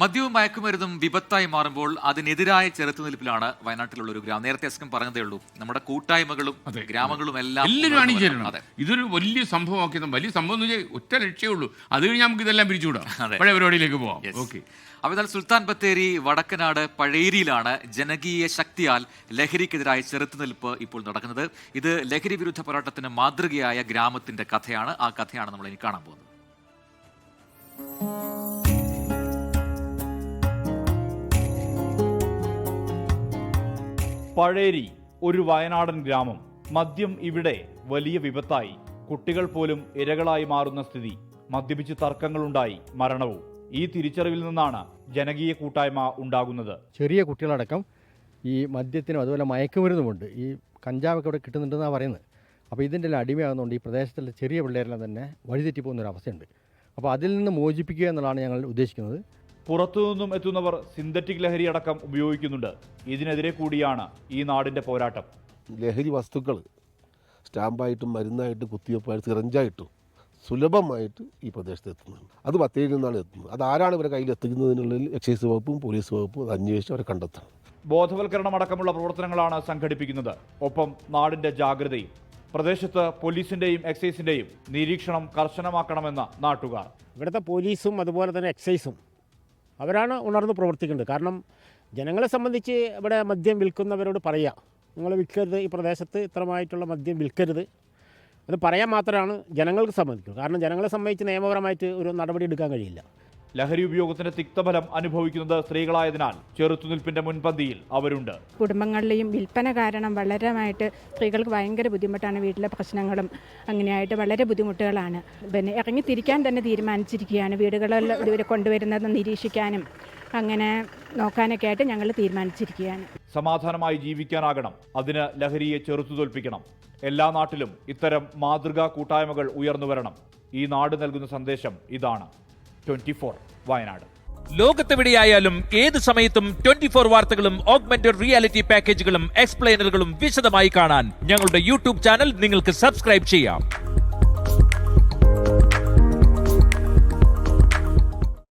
മദ്യവും മയക്കുമരുന്നും വിപത്തായി മാറുമ്പോൾ അതിനെതിരായ ചെറുത്തുനിൽപ്പിലാണ് വയനാട്ടിലുള്ള ഒരു ഗ്രാമം. നേരത്തെ എസ്കം പറഞ്ഞതേ ഉള്ളൂ, നമ്മുടെ കൂട്ടായ്മകളും ഗ്രാമങ്ങളും എല്ലാവരും അണിചേരണം. ഇതൊരു വലിയ സംഭവമാക്കി, വലിയ സംഭവം എന്ന് വെച്ചാൽ ഒറ്റ ലക്ഷ്യമേ ഉള്ളൂ, അത് കഴിഞ്ഞ് നമുക്ക് ഇതെല്ലാം പിരിച്ചുവിടാം, പഴയ പരിപാടിയിലേക്ക് പോവാം. ഓക്കെ. അപ്പോൾ സുൽത്താൻ ബത്തേരി വടക്കനാട് പഴേരിയിലാണ് ജനകീയ ശക്തിയാൽ ലഹരിക്കെതിരായ ചെറുത്തുനിൽപ്പ് ഇപ്പോൾ നടക്കുന്നത്. ഇത് ലഹരി വിരുദ്ധ പോരാട്ടത്തിന് മാതൃകയായ ഗ്രാമത്തിന്റെ കഥയാണ്. ആ കഥയാണ് നമ്മൾ ഇനി കാണാൻ പോകുന്നത്. പഴേരി ഒരു വയനാടൻ ഗ്രാമം. മദ്യം ഇവിടെ വലിയ വിപത്തായി. കുട്ടികൾ പോലും ഇരകളായി മാറുന്ന സ്ഥിതി. മദ്യപിച്ച് തർക്കങ്ങളുണ്ടായി, മരണവും. ഈ തിരിച്ചറിവിൽ നിന്നാണ് ജനകീയ കൂട്ടായ്മ ഉണ്ടാകുന്നത്. ചെറിയ കുട്ടികളടക്കം ഈ മദ്യത്തിനും അതുപോലെ മയക്കുമരുന്നുമുണ്ട്. ഈ കഞ്ചാവൊക്കെ ഇവിടെ കിട്ടുന്നുണ്ടെന്നാണ് പറയുന്നത്. അപ്പോൾ ഇതിൻ്റെ എല്ലാം അടിമയാകുന്നതുകൊണ്ട് ഈ പ്രദേശത്തുള്ള ചെറിയ പിള്ളേരെല്ലാം തന്നെ വഴിതെറ്റി പോകുന്നൊരവസ്ഥയുണ്ട്. അപ്പോൾ അതിൽ നിന്ന് മോചിപ്പിക്കുക എന്നുള്ളതാണ് ഞങ്ങൾ ഉദ്ദേശിക്കുന്നത്. പുറത്തുനിന്നും എത്തുന്നവർ സിന്തറ്റിക് ലഹരി അടക്കം ഉപയോഗിക്കുന്നുണ്ട്. ഇതിനെതിരെ കൂടിയാണ് ഈ നാടിന്റെ പോരാട്ടം. ലഹരി വസ്തുക്കൾ സ്റ്റാമ്പായിട്ടും മരുന്നായിട്ടും കുത്തിവെപ്പായിട്ടും സിറഞ്ചായിട്ടും സുലഭമായിട്ട് ഈ പ്രദേശത്ത് എത്തുന്നതാണ്. അത് ബത്തേരിയിൽ നിന്നാണ് എത്തുന്നത്. അതാരാണ് ഇവരെ കയ്യിൽ എത്തിക്കുന്നതിനുള്ളിൽ എക്സൈസ് വകുപ്പും പോലീസ് വകുപ്പും അത് അന്വേഷിച്ച് അവരെ കണ്ടെത്തണം. ബോധവൽക്കരണം അടക്കമുള്ള പ്രവർത്തനങ്ങളാണ് സംഘടിപ്പിക്കുന്നത്. ഒപ്പം നാടിന്റെ ജാഗ്രതയും. പ്രദേശത്ത് പോലീസിന്റെയും എക്സൈസിന്റെയും നിരീക്ഷണം കർശനമാക്കണമെന്ന നാട്ടുകാർ. ഇവിടുത്തെ പോലീസും അതുപോലെ തന്നെ എക്സൈസും അവരാണ് ഉണർന്ന് പ്രവർത്തിക്കേണ്ടത്. കാരണം ജനങ്ങളെ സംബന്ധിച്ച് ഇവിടെ മദ്യം വിൽക്കുന്നവരോട് പറയുക, നിങ്ങൾ വിൽക്കരുത്, ഈ പ്രദേശത്ത് ഇത്രമായിട്ടുള്ള മദ്യം വിൽക്കരുത്, അത് പറയാൻ മാത്രമാണ് ജനങ്ങൾക്ക് സംബന്ധിക്കുന്നത്. കാരണം ജനങ്ങളെ സംബന്ധിച്ച് നിയമപരമായിട്ട് ഒരു നടപടി എടുക്കാൻ കഴിയില്ല. ലഹരി ഉപയോഗത്തിന്റെ തിക്തഫലം അനുഭവിക്കുന്നത് സ്ത്രീകളായതിനാൽ ചെറുത്തുനിൽപ്പിന്റെ മുൻപന്തിയിൽ അവരുണ്ട്. കുടുംബങ്ങളിലെയും വിൽപ്പന കാരണം വളരെയായിട്ട് സ്ത്രീകൾക്ക് ഭയങ്കര ബുദ്ധിമുട്ടാണ്. വീട്ടിലെ പ്രശ്നങ്ങളും അങ്ങനെയായിട്ട് വളരെ ബുദ്ധിമുട്ടുകളാണ്. പിന്നെ ഇറങ്ങിത്തിരിക്കാൻ തന്നെ തീരുമാനിച്ചിരിക്കുകയാണ്. വീടുകളിൽ ഇവരെ കൊണ്ടുവരുന്നത് നിരീക്ഷിക്കാനും അങ്ങനെ നോക്കാനൊക്കെ ആയിട്ട് ഞങ്ങൾ തീരുമാനിച്ചിരിക്കുകയാണ്. സമാധാനമായി ജീവിക്കാനാകണം. അതിന് ലഹരിയെ ചെറുത്തുതോൽപ്പിക്കണം. എല്ലാ നാട്ടിലും ഇത്തരം മാതൃകാ കൂട്ടായ്മകൾ ഉയർന്നു വരണം. ഈ നാട് നൽകുന്ന സന്ദേശം ഇതാണ്. 24 വയനാട്. ലോകത്തെവിടെയായാലും ഏത് സമയത്തും 24 വാർത്തകളും ഓഗ്മെന്റഡ് റിയാലിറ്റി പാക്കേജുകളും എക്സ്പ്ലെയിനറുകളും വിശദമായി കാണാൻ ഞങ്ങളുടെ യൂട്യൂബ് ചാനൽ നിങ്ങൾക്ക് സബ്സ്ക്രൈബ് ചെയ്യാം.